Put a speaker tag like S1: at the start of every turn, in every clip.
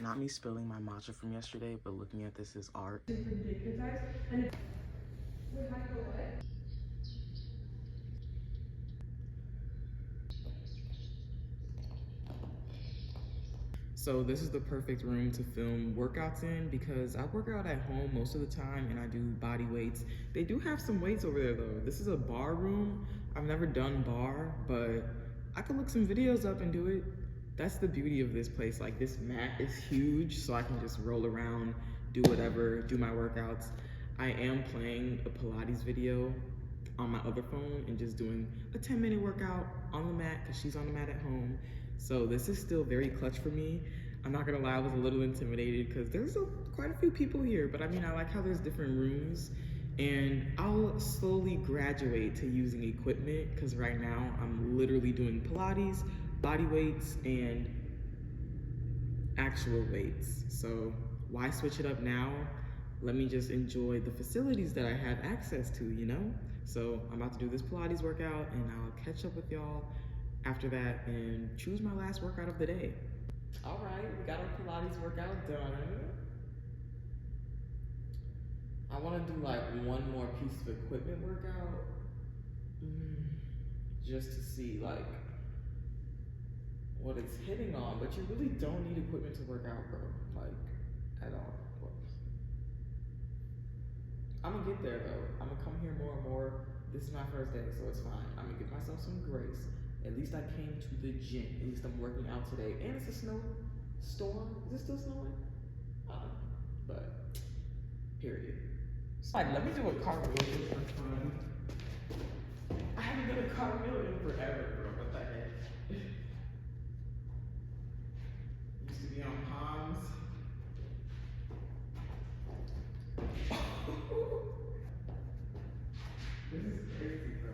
S1: Not me spilling my matcha from yesterday, but looking at this as art. So this is the perfect room to film workouts in because I work out at home most of the time and I do body weights. They do have some weights over there though. This is a bar room. I've never done bar, but I could look some videos up and do it. That's the beauty of this place. Like, this mat is huge, so I can just roll around, do whatever, do my workouts. I am playing a Pilates video on my other phone and just doing a 10-minute workout on the mat because she's on the mat at home. So this is still very clutch for me. I'm not gonna lie, I was a little intimidated because there's quite a few people here, but I mean, I like how there's different rooms, and I'll slowly graduate to using equipment because right now I'm literally doing Pilates, body weights, and actual weights. So why switch it up now? Let me just enjoy the facilities that I have access to, you know? So I'm about to do this Pilates workout and I'll catch up with y'all after that and choose my last workout of the day. All right, we got our Pilates workout done. I want to do like one more piece of equipment workout, just to see like what it's hitting on, but you really don't need equipment to work out, bro, like at all. I'm gonna get there though. I'm gonna come here more and more. This is my first day, so it's fine. I'm gonna give myself some grace. At least I came to the gym. At least I'm working out today. And it's a storm. Is it still snowing? But period. Like, let me do a cartwheel for fun. I haven't done a cartwheel in forever, bro. What the heck? Used to be on palms. This is crazy, bro.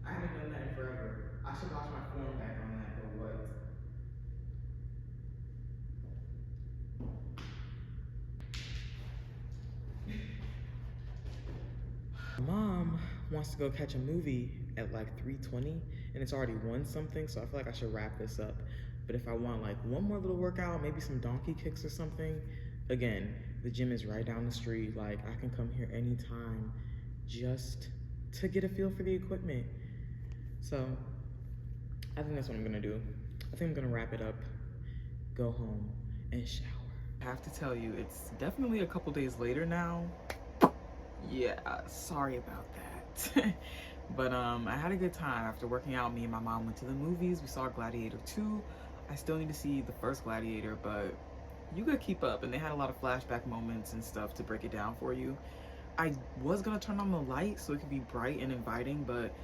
S1: I haven't done that in forever. I should watch my form back on that, but what? Mom wants to go catch a movie at like 3:20 and it's already 1 something, so I feel like I should wrap this up. But if I want like one more little workout, maybe some donkey kicks or something, again, the gym is right down the street. Like, I can come here anytime just to get a feel for the equipment. So I think that's what I'm gonna do. I think I'm gonna wrap it up, go home, and shower. I have to tell you, it's definitely a couple days later now. Yeah, sorry about that. But I had a good time. After working out, me and my mom went to the movies. We saw Gladiator 2. I still need to see the first Gladiator, but you could keep up. And they had a lot of flashback moments and stuff to break it down for you. I was gonna turn on the light so it could be bright and inviting, but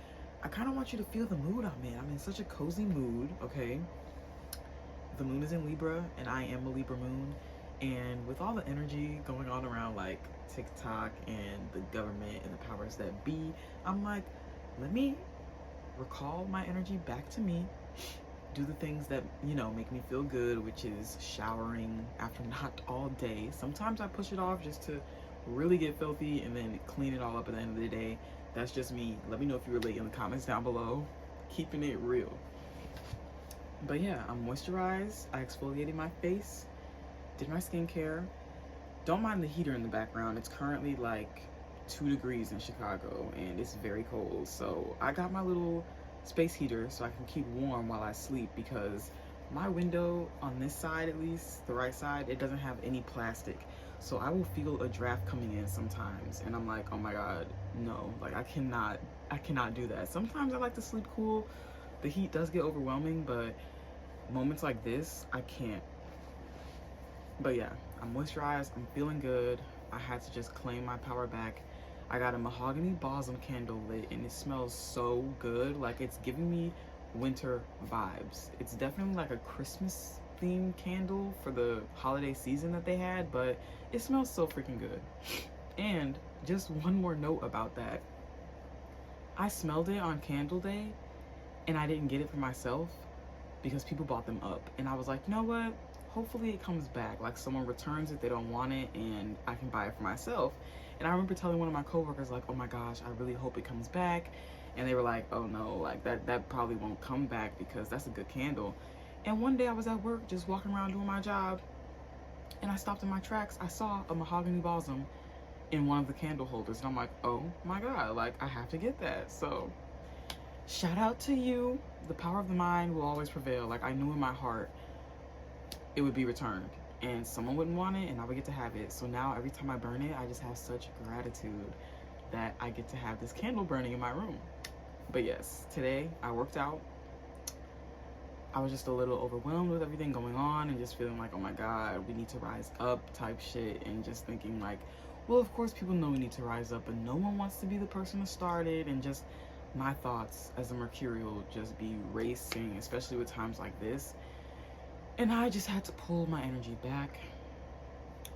S1: I kind of want you to feel the mood I'm in. I'm in such a cozy mood, okay? The moon is in Libra, and I am a Libra moon. And with all the energy going on around like TikTok and the government and the powers that be, I'm like, let me recall my energy back to me, do the things that, you know, make me feel good, which is showering after not all day. Sometimes I push it off just to really get filthy and then clean it all up at the end of the day. That's just me. Let me know if you relate in the comments down below. Keeping it real. But yeah, I'm moisturized. I exfoliated my face, did my skincare. Don't mind the heater in the background. It's currently like 2 degrees in Chicago and it's very cold. So I got my little space heater so I can keep warm while I sleep, because my window on this side, at least the right side, it doesn't have any plastic. So I will feel a draft coming in sometimes and I'm like, oh my God, no, like I cannot do that. Sometimes I like to sleep cool. The heat does get overwhelming, but moments like this, I can't. But yeah, I'm moisturized, I'm feeling good. I had to just claim my power back. I got a mahogany balsam candle lit and it smells so good. Like, it's giving me winter vibes. It's definitely like a Christmas themed candle for the holiday season that they had, but it smells so freaking good. And just one more note about that. I smelled it on Candle Day and I didn't get it for myself because people bought them up. And I was like, you know what? Hopefully it comes back. Like, someone returns it, they don't want it, and I can buy it for myself. And I remember telling one of my coworkers, like, oh my gosh, I really hope it comes back. And they were like, oh no, like that probably won't come back because that's a good candle. And one day I was at work just walking around doing my job, And I stopped in my tracks. I saw a mahogany balsam in one of the candle holders, and I'm like, oh my god, like I have to get that. So shout out to you. The power of the mind will always prevail. Like, I knew in my heart it would be returned and someone wouldn't want it and I would get to have it. So now every time I burn it, I just have such gratitude that I get to have this candle burning in my room. But yes, today I worked out. I was just a little overwhelmed with everything going on and just feeling like, oh my god, we need to rise up type shit, and just thinking like, well, of course people know we need to rise up, but no one wants to be the person to start it. And just my thoughts as a mercurial just be racing, especially with times like this. And I just had to pull my energy back.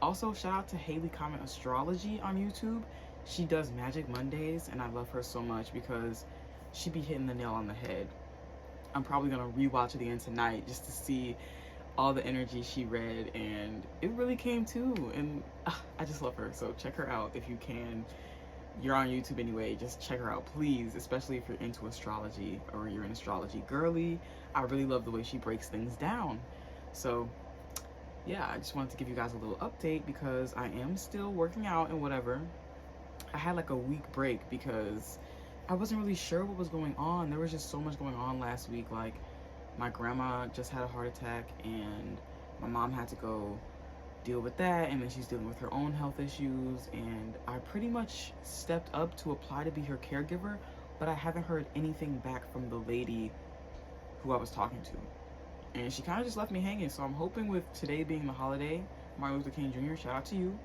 S1: Also, shout out to Haley Comet Astrology on YouTube. She does Magic Mondays, and I love her so much because she be hitting the nail on the head. I'm probably gonna rewatch it again tonight just to see all the energy she read, and it really came too. And I just love her. So check her out if you can. You're on YouTube anyway, just check her out, please, especially if you're into astrology or you're an astrology girly. I really love the way she breaks things down. So yeah, I just wanted to give you guys a little update because I am still working out and whatever. I had like a week break because I wasn't really sure what was going on. There was just so much going on last week. Like, my grandma just had a heart attack and my mom had to go deal with that, and then she's dealing with her own health issues, and I pretty much stepped up to apply to be her caregiver, but I haven't heard anything back from the lady who I was talking to, and she kind of just left me hanging. So I'm hoping with today being the holiday, Martin Luther King Jr., shout out to you,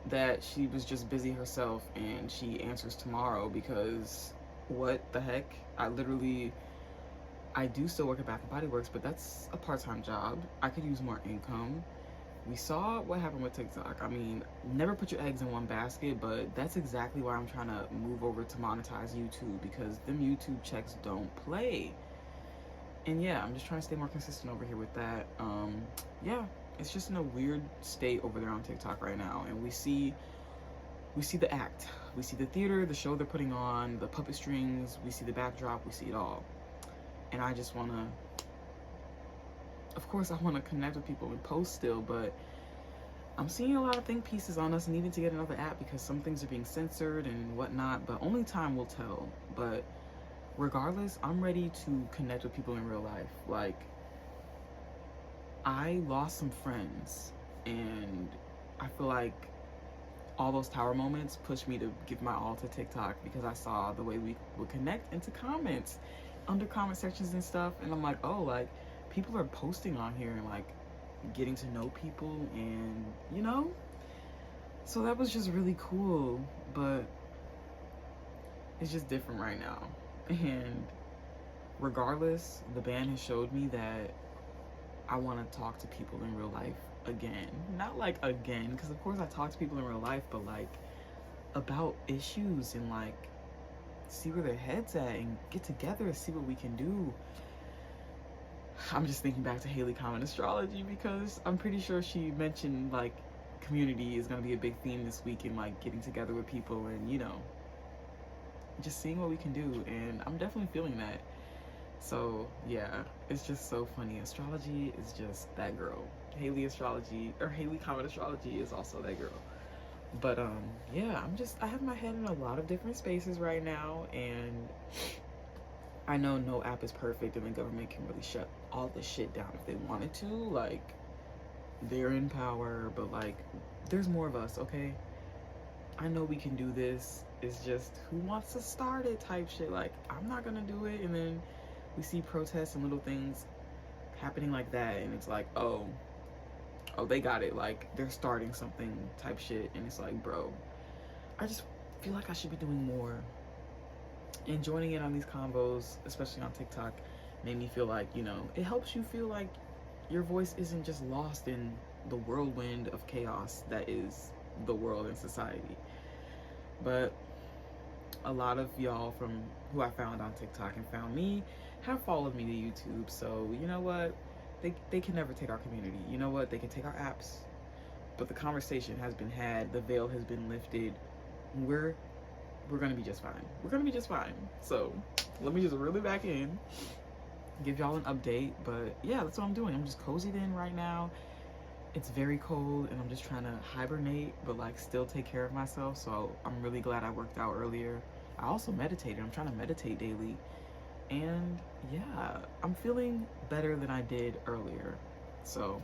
S1: that she was just busy herself and she answers tomorrow, because what the heck, I do still work at Bath & Body Works, but that's a part-time job. I could use more income. We saw what happened with TikTok. I mean, never put your eggs in one basket, but that's exactly why I'm trying to move over to monetize YouTube, because them YouTube checks don't play. And yeah, I'm just trying to stay more consistent over here with that. Yeah, it's just in a weird state over there on TikTok right now, and we see the act. We see the theater, the show they're putting on, the puppet strings, we see the backdrop, we see it all. And I just want to, of course I want to connect with people and post still, but I'm seeing a lot of think pieces on us needing to get another app because some things are being censored and whatnot, but only time will tell. But regardless, I'm ready to connect with people in real life. Like, I lost some friends, and I feel like all those tower moments pushed me to give my all to TikTok, because I saw the way we would connect into comments, under comment sections and stuff, and I'm like, oh, like, people are posting on here and like getting to know people, and you know, so that was just really cool. But it's just different right now, and regardless, the band has showed me that I want to talk to people in real life again. Not like again, because of course I talk to people in real life, but like about issues, and like see where their heads at and get together and see what we can do. I'm just thinking back to Haley Comet Astrology, because I'm pretty sure she mentioned like community is going to be a big theme this week, and like getting together with people and, you know, just seeing what we can do, and I'm definitely feeling that. So yeah, it's just so funny. Astrology is just that girl. Haley Astrology, or Haley Comet Astrology, is also that girl. But yeah, I have my head in a lot of different spaces right now, and I know no app is perfect, and the government can really shut all this shit down if they wanted to. Like, they're in power, but like, there's more of us, okay? I know we can do this. It's just who wants to start it type shit. Like, I'm not gonna do it, and then we see protests and little things happening like that, and it's like, oh, they got it, like they're starting something type shit, and it's like, bro, I just feel like I should be doing more. And joining in on these combos, especially on TikTok, made me feel like, you know, it helps you feel like your voice isn't just lost in the whirlwind of chaos that is the world and society. But a lot of y'all from who I found on TikTok and found me have followed me to YouTube, so you know what? They can never take our community. You know what? They can take our apps, but the conversation has been had. The veil has been lifted. We're gonna be just fine. We're gonna be just fine. So let me just reel it back in, give y'all an update. But yeah, that's what I'm doing. I'm just cozied in right now, It's very cold and I'm just trying to hibernate, but like still take care of myself. So I'm really glad I worked out earlier. I also meditated. I'm trying to meditate daily. And yeah, I'm feeling better than I did earlier. So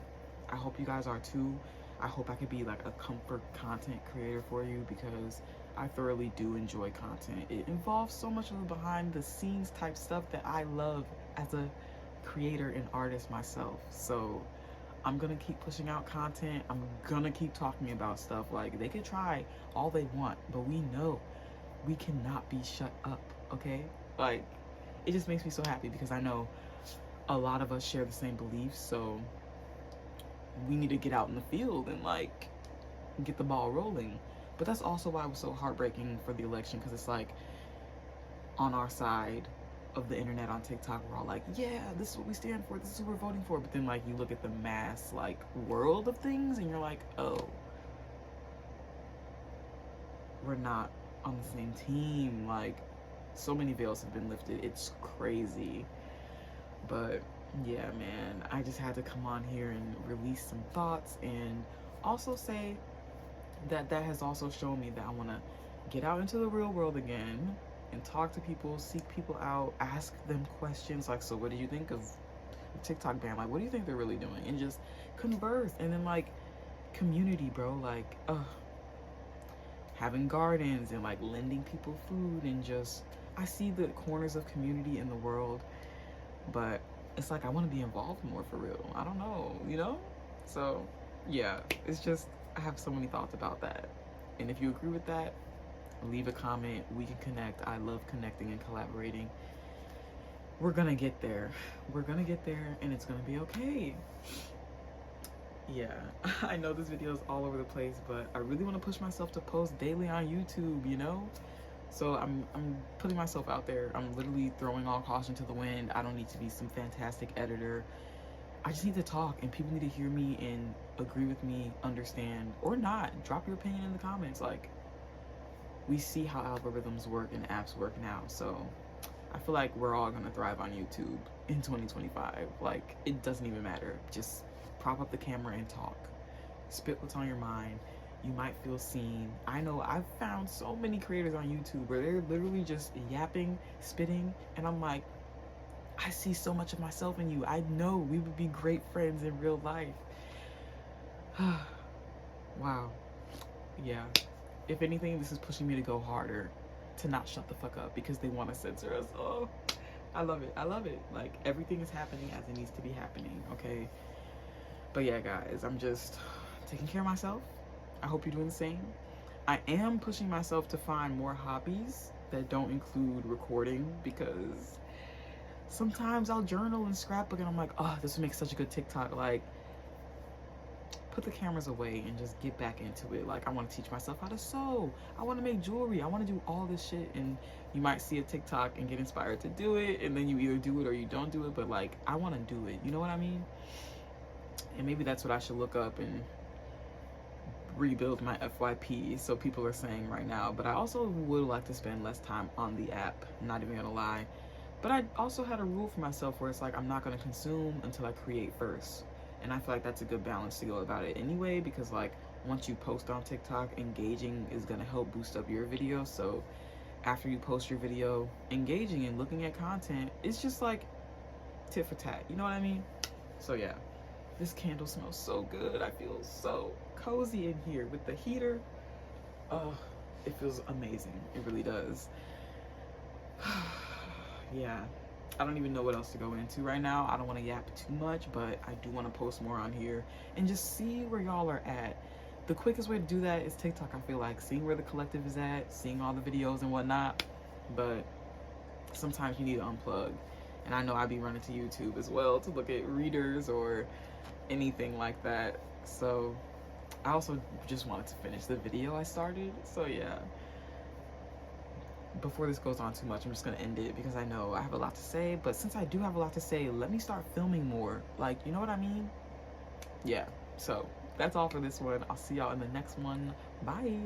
S1: I hope you guys are too. I hope I could be like a comfort content creator for you, because I thoroughly do enjoy content. It involves so much of the behind the scenes type stuff that I love as a creator and artist myself. So I'm gonna keep pushing out content. I'm gonna keep talking about stuff. Like, they could try all they want, but we know we cannot be shut up, okay? Like, it just makes me so happy because I know a lot of us share the same beliefs, so we need to get out in the field and like get the ball rolling. But that's also why it was so heartbreaking for the election, because it's like on our side of the internet on TikTok, we're all like, yeah, this is what we stand for, this is what we're voting for. But then like you look at the mass like world of things and you're like, oh, we're not on the same team. Like, so many veils have been lifted. It's crazy. But yeah, man, I just had to come on here and release some thoughts, and also say that that has also shown me that I want to get out into the real world again and talk to people, seek people out, ask them questions like, so what did you think of TikTok ban? Like, what do you think they're really doing? And just converse. And then like community, bro, like having gardens and like lending people food, and just, I see the corners of community in the world, but it's like I want to be involved more for real. I don't know, you know? So yeah, it's just, I have so many thoughts about that. And if you agree with that, leave a comment. We can connect. I love connecting and collaborating. We're gonna get there. We're gonna get there, and it's gonna be okay. Yeah, I know this video is all over the place, but I really want to push myself to post daily on YouTube, you know? So I'm putting myself out there. I'm literally throwing all caution to the wind. I don't need to be some fantastic editor. I just need to talk, and people need to hear me and agree with me, understand, or not. Drop your opinion in the comments. Like, we see how algorithms work and apps work now. So I feel like we're all gonna thrive on YouTube in 2025. Like, it doesn't even matter. Just prop up the camera and talk. Spit what's on your mind. You might feel seen. I know I've found so many creators on YouTube where they're literally just yapping, spitting, and I'm like, I see so much of myself in you. I know we would be great friends in real life. Wow. Yeah. If anything, this is pushing me to go harder, to not shut the fuck up because they want to censor us. Oh, I love it. I love it. Like, everything is happening as it needs to be happening, okay? But yeah, guys, I'm just taking care of myself. I hope you're doing the same. I am pushing myself to find more hobbies that don't include recording, because sometimes I'll journal and scrapbook and I'm like, oh, this would make such a good TikTok. Like, put the cameras away and just get back into it. Like, I want to teach myself how to sew. I want to make jewelry. I want to do all this shit. And you might see a TikTok and get inspired to do it, and then you either do it or you don't do it. But like, I want to do it. You know what I mean? And maybe that's what I should look up and rebuild my FYP, so people are saying right now. But I also would like to spend less time on the app, not even gonna lie. But I also had a rule for myself where it's like, I'm not gonna consume until I create first. And I feel like that's a good balance to go about it anyway, because like, once you post on TikTok, engaging is gonna help boost up your video. So after you post your video, engaging and looking at content, it's just like tit for tat, you know what I mean? So yeah, this candle smells so good. I feel so cozy in here with the heater. Oh, it feels amazing. It really does. Yeah, I don't even know what else to go into right now. I don't want to yap too much, but I do want to post more on here and just see where y'all are at. The quickest way to do that is TikTok, I feel like, seeing where the collective is at, seeing all the videos and whatnot. But sometimes you need to unplug. And I know I be running to YouTube as well to look at readers or anything like that. So I also just wanted to finish the video I started. So yeah, before this goes on too much, I'm just gonna end it because I know I have a lot to say. But since I do have a lot to say, let me start filming more. Like, you know what I mean? Yeah, so that's all for this one. I'll see y'all in the next one. Bye.